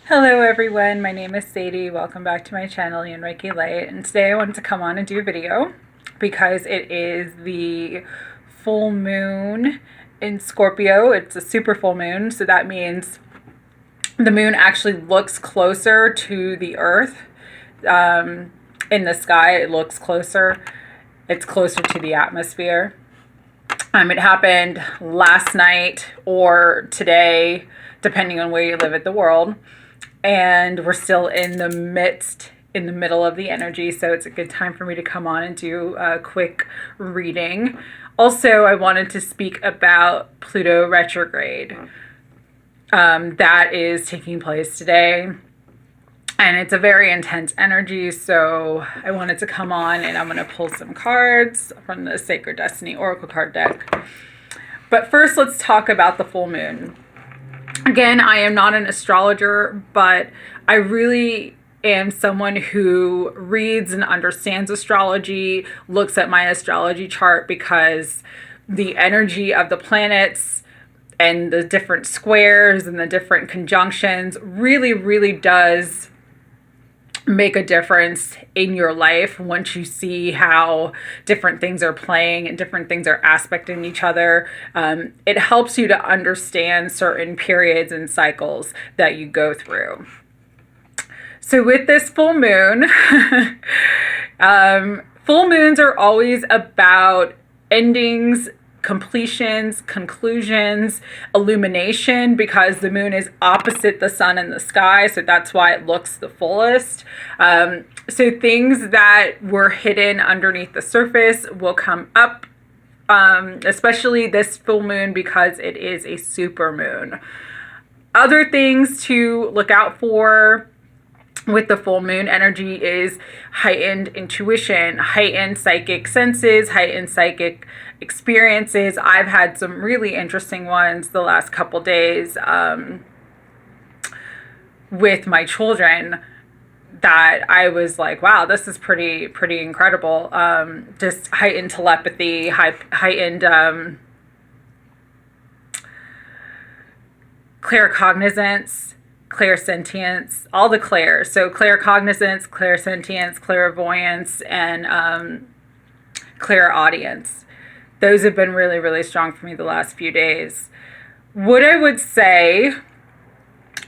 Hello everyone, my name is Sadie. Welcome back to my channel, YinReikiLight. And today I wanted to come on and do a video because it is the full moon in Scorpio. It's a super full moon, so that means the moon actually looks closer to the earth. In the sky, it looks closer. It's closer to the atmosphere. It happened last night or today, depending on where you live in the world. And we're still in the middle of the energy, so it's a good time for me to come on and do a quick reading. Also, I wanted to speak about Pluto Retrograde. That is taking place today, and it's a very intense energy, so I wanted to come on and I'm going to pull some cards from the Sacred Destiny Oracle card deck. But first, let's talk about the full moon. Again, I am not an astrologer, but I really am someone who reads and understands astrology, looks at my astrology chart, because the energy of the planets and the different squares and the different conjunctions really does make a difference in your life once you see how different things are playing and different things are aspecting each other. It helps you to understand certain periods and cycles that you go through. So with this full moon, full moons are always about endings, completions, conclusions, illumination, because the moon is opposite the sun in the sky, so that's why it looks the fullest. So things that were hidden underneath the surface will come up, especially this full moon, because it is a super moon. Other things to look out for with the full moon energy is heightened intuition, heightened psychic senses, heightened psychic experiences. I've had some really interesting ones the last couple days with my children that I was like, wow, this is pretty incredible. Just heightened telepathy, heightened claircognizance, clairsentience, all the clairs. So claircognizance, clairsentience, clairvoyance, and clairaudience. Those have been really strong for me the last few days. What I would say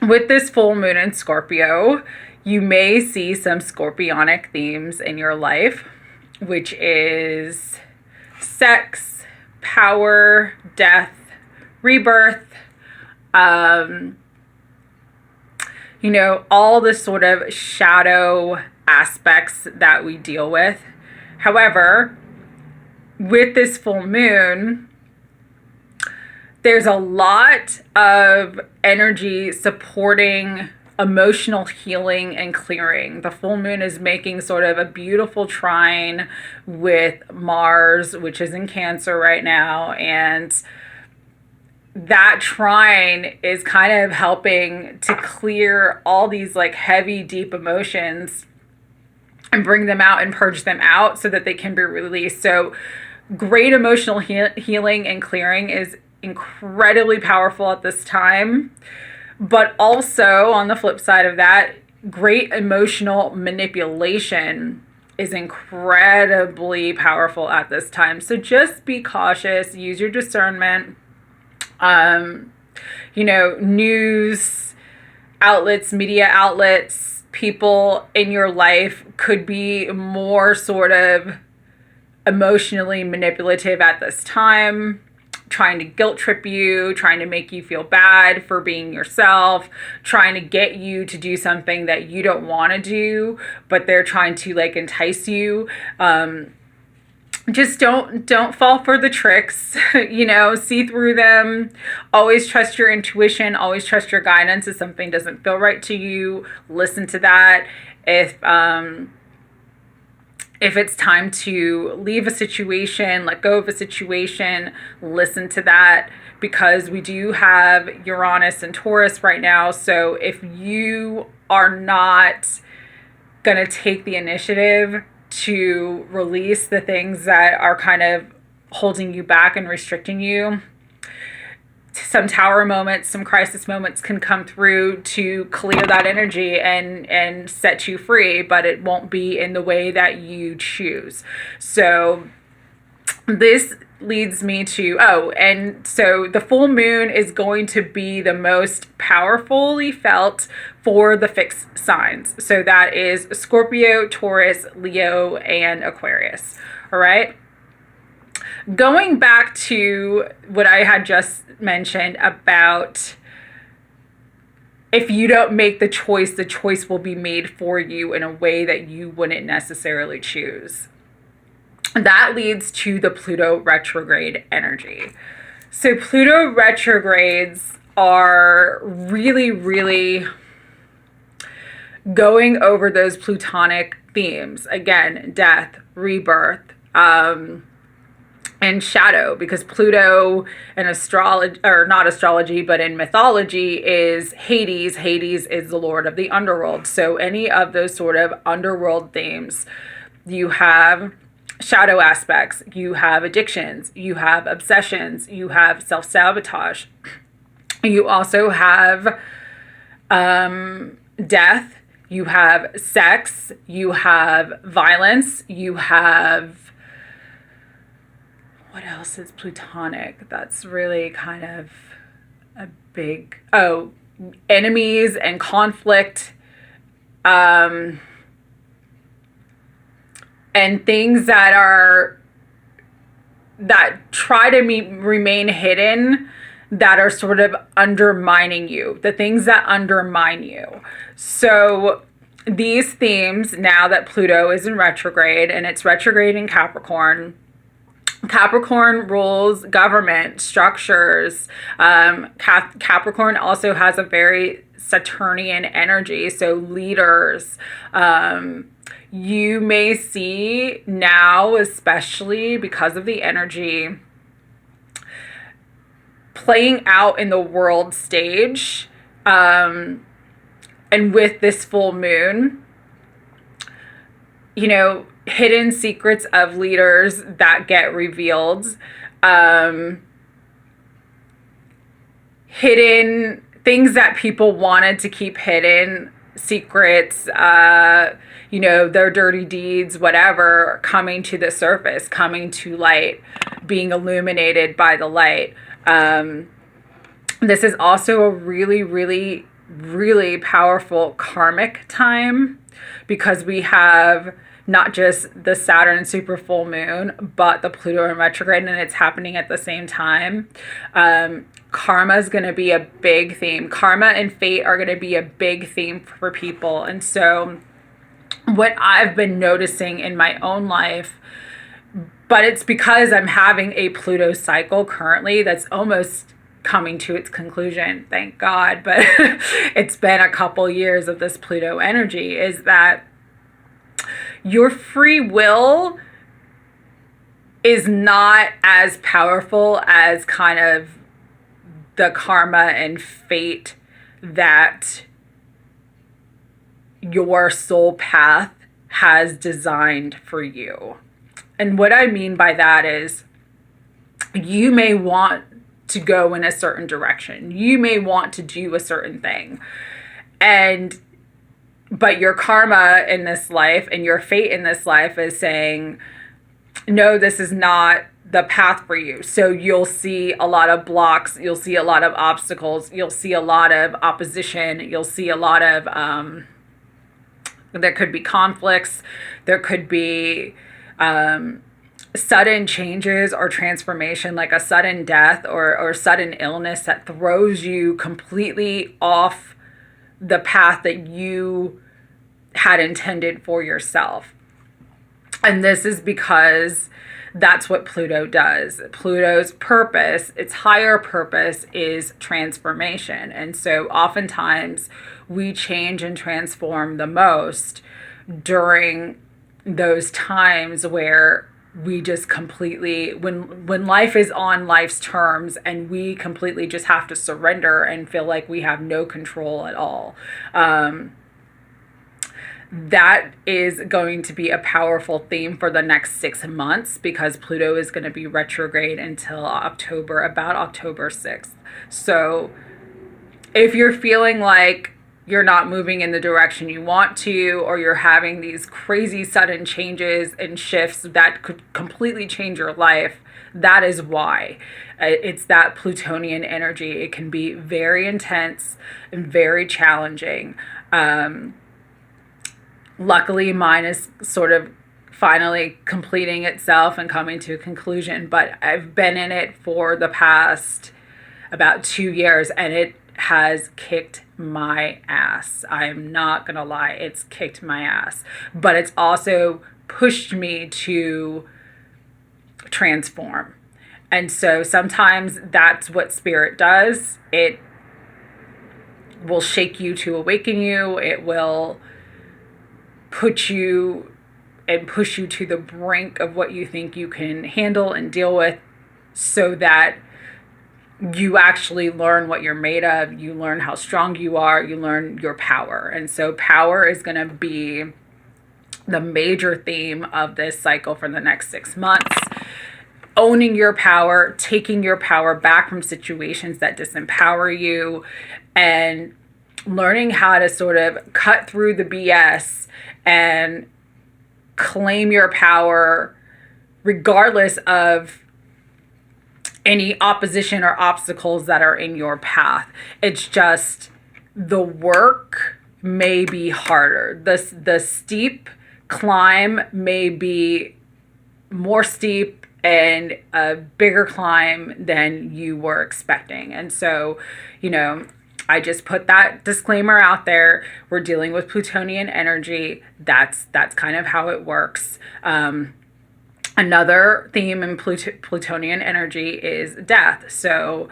with this full moon in Scorpio, you may see some scorpionic themes in your life, which is sex, power, death, rebirth, all the sort of shadow aspects that we deal with. However, with this full moon, there's a lot of energy supporting emotional healing and clearing. The full moon is making sort of a beautiful trine with Mars, which is in Cancer right now, and that trine is kind of helping to clear all these like heavy, deep emotions and bring them out and purge them out so that they can be released. So great emotional healing and clearing is incredibly powerful at this time. But also, on the flip side of that, great emotional manipulation is incredibly powerful at this time. So just be cautious, use your discernment. News outlets, media outlets, people in your life could be more sort of emotionally manipulative at this time, trying to guilt trip you, trying to make you feel bad for being yourself, trying to get you to do something that you don't want to do, but they're trying to like entice you. Just don't fall for the tricks, see through them. Always trust your intuition, always trust your guidance. If something doesn't feel right to you, listen to that. If it's time to leave a situation, let go of a situation, listen to that, because we do have Uranus and Taurus right now. So if you are not going to take the initiative to release the things that are kind of holding you back and restricting you, some tower moments, some crisis moments can come through to clear that energy and set you free, but it won't be in the way that you choose. So this leads me to, and so the full moon is going to be the most powerfully felt for the fixed signs. So that is Scorpio, Taurus, Leo, and Aquarius. All right. Going back to what I had just mentioned about if you don't make the choice will be made for you in a way that you wouldn't necessarily choose. That leads to the Pluto retrograde energy. So Pluto retrogrades are really, really going over those Plutonic themes. Again, death, rebirth, and shadow, because Pluto in astrology, or not astrology, but in mythology, is Hades. Hades is the lord of the underworld. So any of those sort of underworld themes, you have shadow aspects, you have addictions, you have obsessions, you have self-sabotage. You also have death, you have sex, you have violence, you have, what else is Plutonic? That's really kind of a big, enemies and conflict, and things that try to remain hidden, that are sort of undermining you, the things that undermine you. So these themes, now that Pluto is in retrograde, and it's retrograde in Capricorn, Capricorn rules government structures. Capricorn also has a very Saturnian energy, so leaders. You may see now, especially because of the energy playing out in the world stage, and with this full moon, hidden secrets of leaders that get revealed, hidden things that people wanted to keep hidden, secrets, their dirty deeds, whatever, coming to the surface, coming to light, being illuminated by the light. This is also a really, really, really powerful karmic time, because we have not just the Saturn super full moon, but the Pluto in retrograde, and it's happening at the same time. Karma is going to be a big theme. Karma and fate are going to be a big theme for people. And so what I've been noticing in my own life, but it's because I'm having a Pluto cycle currently that's almost coming to its conclusion, thank God, but it's been a couple years of this Pluto energy, is that your free will is not as powerful as kind of the karma and fate that your soul path has designed for you. And what I mean by that is, you may want to go in a certain direction. You may want to do a certain thing. But your karma in this life and your fate in this life is saying, no, this is not the path for you. So you'll see a lot of blocks. You'll see a lot of obstacles. You'll see a lot of opposition. You'll see a lot of, there could be conflicts. There could be sudden changes or transformation, like a sudden death or sudden illness that throws you completely off the path that you had intended for yourself. And this is because that's what Pluto does. Pluto's purpose, its higher purpose, is transformation. And so oftentimes we change and transform the most during those times where we just completely, when life is on life's terms and we completely just have to surrender and feel like we have no control at all. that is going to be a powerful theme for the next 6 months, because Pluto is going to be retrograde until October, about October 6th. So if you're feeling like you're not moving in the direction you want to, or you're having these crazy sudden changes and shifts that could completely change your life, that is why. It's that Plutonian energy. It can be very intense and very challenging. Luckily, mine is sort of finally completing itself and coming to a conclusion, but I've been in it for the past about 2 years, and it has kicked my ass. I'm not gonna lie, it's kicked my ass. But it's also pushed me to transform. And so sometimes that's what spirit does. It will shake you to awaken you. It will put you and push you to the brink of what you think you can handle and deal with, so that you actually learn what you're made of. You learn how strong you are. You learn your power. And so power is going to be the major theme of this cycle for the next 6 months. Owning your power, taking your power back from situations that disempower you, and learning how to sort of cut through the BS and claim your power regardless of any opposition or obstacles that are in your path. It's just the work may be harder. The steep climb may be more steep and a bigger climb than you were expecting. And so, I just put that disclaimer out there. We're dealing with Plutonian energy. That's kind of how it works. Another theme in Plutonian energy is death. So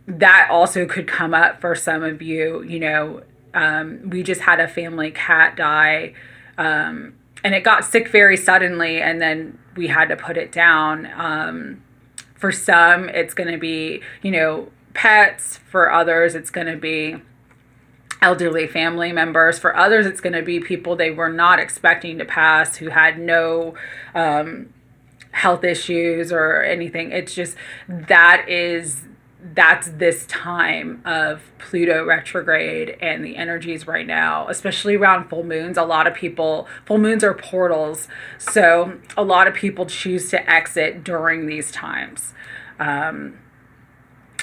that also could come up for some of you. We just had a family cat die, and it got sick very suddenly, and then we had to put it down. For some, it's going to be, pets. For others, it's going to be elderly family members. For others, it's going to be people they were not expecting to pass, who had no health issues or anything. It's just that's this time of Pluto retrograde and the energies right now, especially around full moons. Full moons are portals, so a lot of people choose to exit during these times.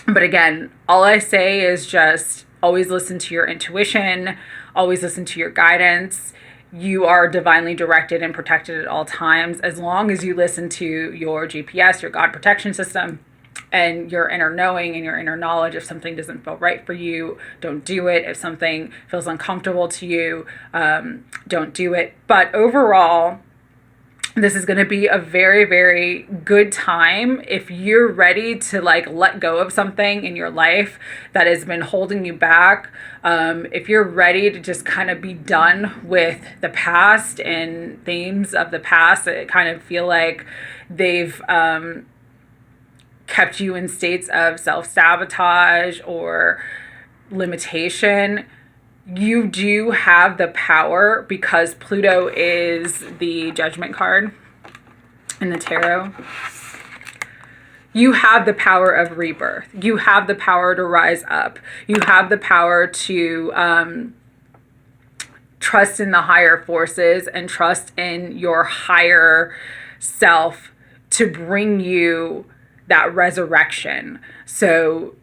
But again, all I say is just always listen to your intuition, always listen to your guidance. You are divinely directed and protected at all times, as long as you listen to your GPS, your God protection system, and your inner knowing and your inner knowledge. If something doesn't feel right for you, don't do it. If something feels uncomfortable to you, don't do it. But overall, this is going to be a very, very good time if you're ready to let go of something in your life that has been holding you back. If you're ready to just kind of be done with the past and themes of the past that kind of feel like they've kept you in states of self-sabotage or limitation, you do have the power, because Pluto is the Judgment card in the tarot. You have the power of rebirth. You have the power to rise up. You have the power to trust in the higher forces and trust in your higher self to bring you that resurrection. So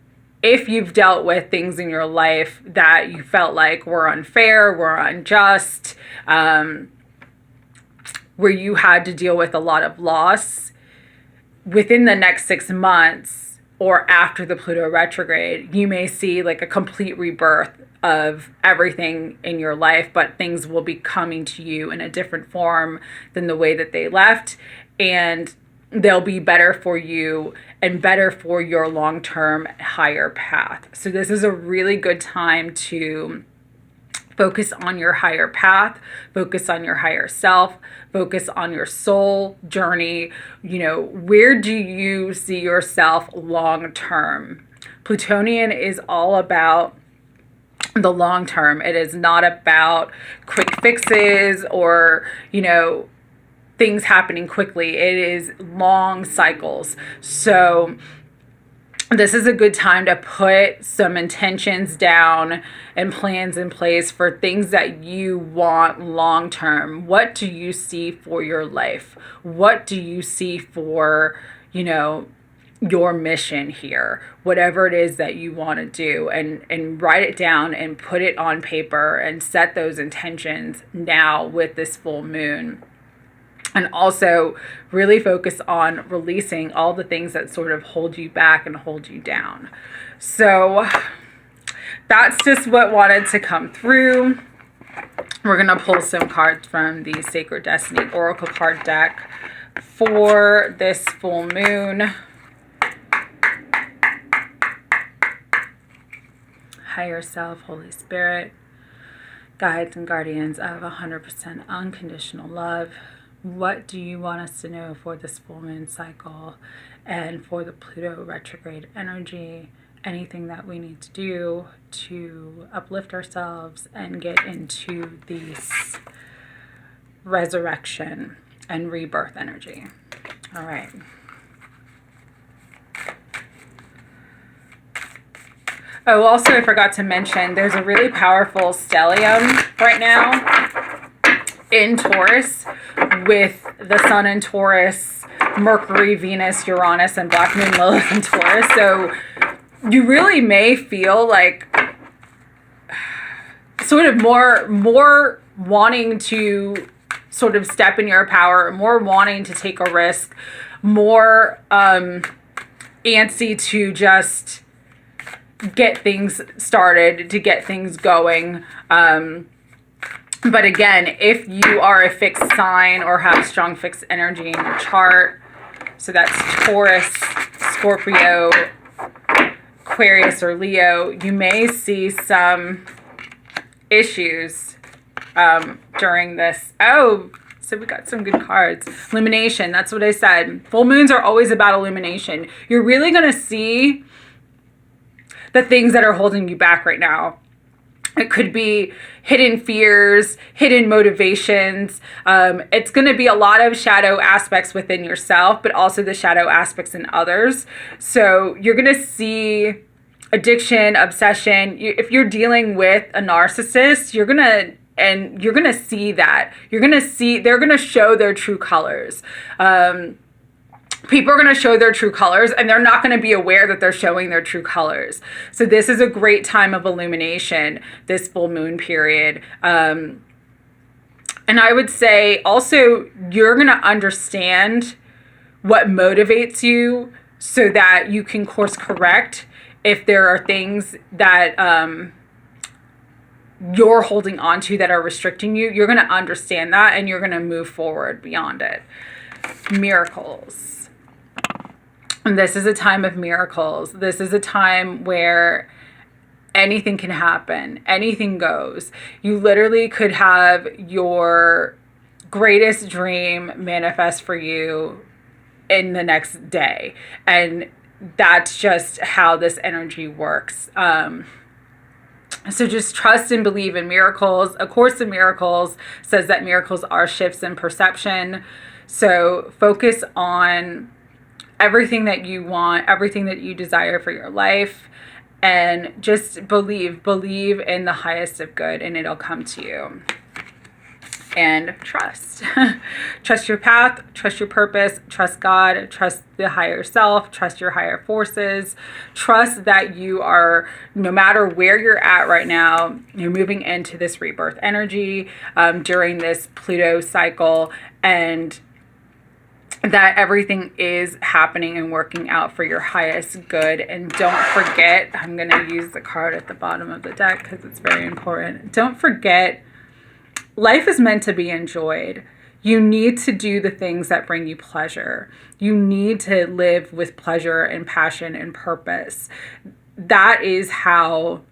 if you've dealt with things in your life that you felt like were unfair, were unjust, where you had to deal with a lot of loss, within the next 6 months or after the Pluto retrograde, you may see a complete rebirth of everything in your life, but things will be coming to you in a different form than the way that they left. And they'll be better for you and better for your long-term higher path. So this is a really good time to focus on your higher path, focus on your higher self, focus on your soul journey. Where do you see yourself long-term? Plutonian is all about the long term. It is not about quick fixes or, things happening quickly. It is long cycles. So this is a good time to put some intentions down and plans in place for things that you want long term. What do you see for your life? What do you see for, your mission here? Whatever it is that you want to do, and write it down and put it on paper and set those intentions now with this full moon. And also really focus on releasing all the things that sort of hold you back and hold you down. So that's just what wanted to come through. We're going to pull some cards from the Sacred Destiny Oracle card deck for this full moon. Higher self, Holy Spirit, guides and guardians of 100% unconditional love. What do you want us to know for this full moon cycle and for the Pluto retrograde energy? Anything that we need to do to uplift ourselves and get into this resurrection and rebirth energy. All right. Oh, also, I forgot to mention, there's a really powerful stellium right now in Taurus with the Sun in Taurus, Mercury, Venus, Uranus, and Black Moon Lilith in Taurus. So you really may feel like sort of more wanting to sort of step in your power, more wanting to take a risk, more antsy to just get things started, to get things going. But again, if you are a fixed sign or have strong fixed energy in your chart, so that's Taurus, Scorpio, Aquarius, or Leo, you may see some issues during this. Oh, so we got some good cards. Illumination, that's what I said. Full moons are always about illumination. You're really going to see the things that are holding you back right now. It could be hidden fears, hidden motivations. It's going to be a lot of shadow aspects within yourself, but also the shadow aspects in others. So you're going to see addiction, obsession. If you're dealing with a narcissist, you're going to see that. You're going to see, they're going to show their true colors. People are going to show their true colors, and they're not going to be aware that they're showing their true colors. So this is a great time of illumination, this full moon period. And I would say also you're going to understand what motivates you so that you can course correct if there are things that you're holding on to that are restricting you. You're going to understand that, and you're going to move forward beyond it. Miracles. And this is a time of miracles. This is a time where anything can happen. Anything goes. You literally could have your greatest dream manifest for you in the next day. And that's just how this energy works. So just trust and believe in miracles. A Course in Miracles says that miracles are shifts in perception. So focus on everything that you want, everything that you desire for your life, and just believe in the highest of good, and it'll come to you. And trust. Trust your path, trust your purpose, trust God, trust the higher self, trust your higher forces, trust that you are, no matter where you're at right now, you're moving into this rebirth energy during this Pluto cycle, and that everything is happening and working out for your highest good. And don't forget, I'm going to use the card at the bottom of the deck because it's very important. Don't forget, life is meant to be enjoyed. You need to do the things that bring you pleasure. You need to live with pleasure and passion and purpose. That is how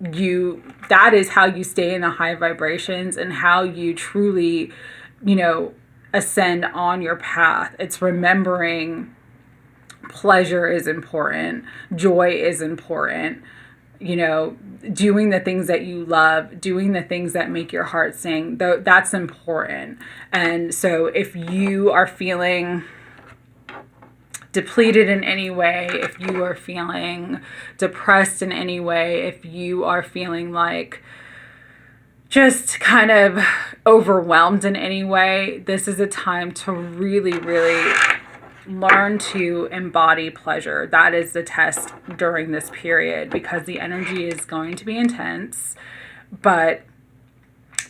you stay in the high vibrations and how you truly, ascend on your path. It's remembering pleasure is important, joy is important, you know, doing the things that you love, doing the things that make your heart sing, though, that's important. And so if you are feeling depleted in any way, if you are feeling depressed in any way, if you are feeling like just kind of overwhelmed in any way, this is a time to really, really learn to embody pleasure. That is the test during this period, because the energy is going to be intense, but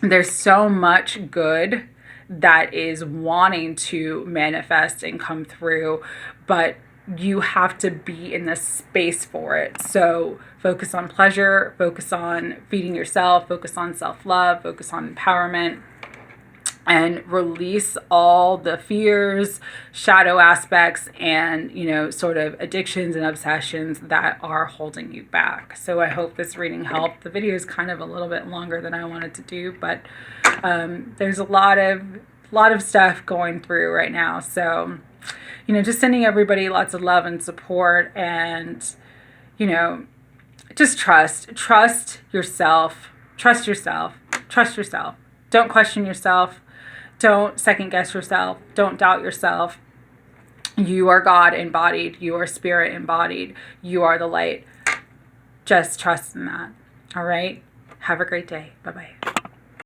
there's so much good that is wanting to manifest and come through, but you have to be in the space for it. So focus on pleasure, focus on feeding yourself, focus on self-love, focus on empowerment, and release all the fears, shadow aspects, and, you know, sort of addictions and obsessions that are holding you back. So I hope this reading helped. The video is kind of a little bit longer than I wanted to do, but there's a lot of stuff going through right now. So, you know, just sending everybody lots of love and support, and, you know, just trust yourself, trust yourself. Don't question yourself. Don't second guess yourself. Don't doubt yourself. You are God embodied. You are spirit embodied. You are the light. Just trust in that. All right. Have a great day. Bye-bye.